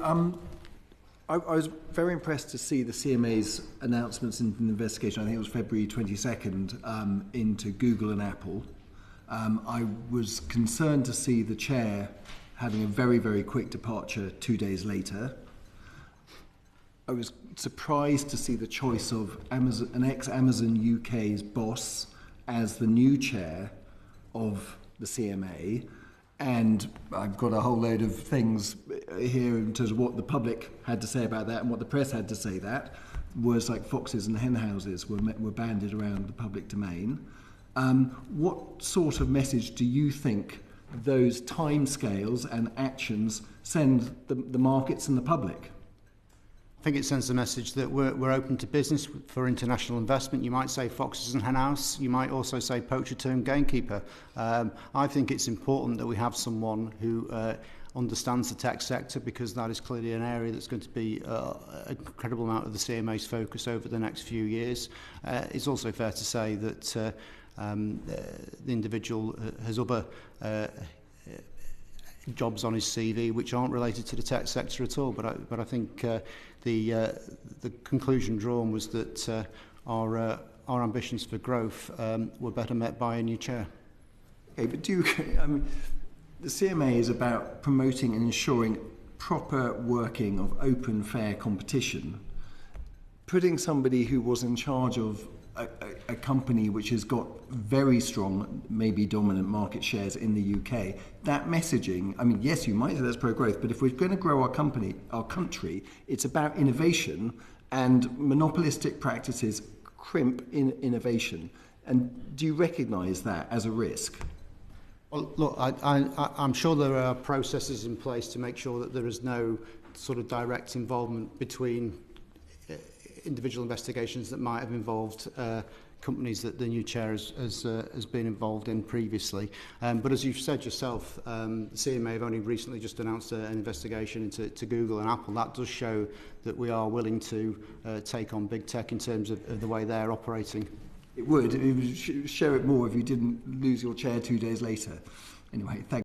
I was very impressed to see the CMA's announcements in the investigation. I think it was February 22nd into Google and Apple. I was concerned to see the chair having a very, very quick departure 2 days later. I was surprised to see the choice of an ex-Amazon UK's boss as the new chair of the CMA. And I've got a whole load of things here in terms of what the public had to say about that and what the press had to say. That words like foxes and hen houses were bandied around the public domain. What sort of message do you think those timescales and actions send the markets and the public? I think it sends the message that we're open to business for international investment. You might say foxes and hen house. You might also say poacher turned gamekeeper. I think it's important that we have someone who understands the tech sector, because that is clearly an area that's going to be an incredible amount of the CMA's focus over the next few years. It's also fair to say that the individual has other jobs on his CV which aren't related to the tech sector at all. But I think the conclusion drawn was that our ambitions for growth were better met by a new chair. Okay, but the CMA is about promoting and ensuring proper working of open, fair competition. Putting somebody who was in charge of a company which has got very strong, maybe dominant market shares in the UK, that messaging, yes, you might say that's pro-growth, but if we're going to grow our country, it's about innovation, and monopolistic practices crimp in innovation. And do you recognise that as a risk? Well, look, I'm sure there are processes in place to make sure that there is no sort of direct involvement between individual investigations that might have involved companies that the new chair has been involved in previously. But as you've said yourself, the CMA have only recently just announced an investigation into Google and Apple. That does show that we are willing to take on big tech in terms of the way they're operating. It would show it more if you didn't lose your chair 2 days later. Anyway, thank you.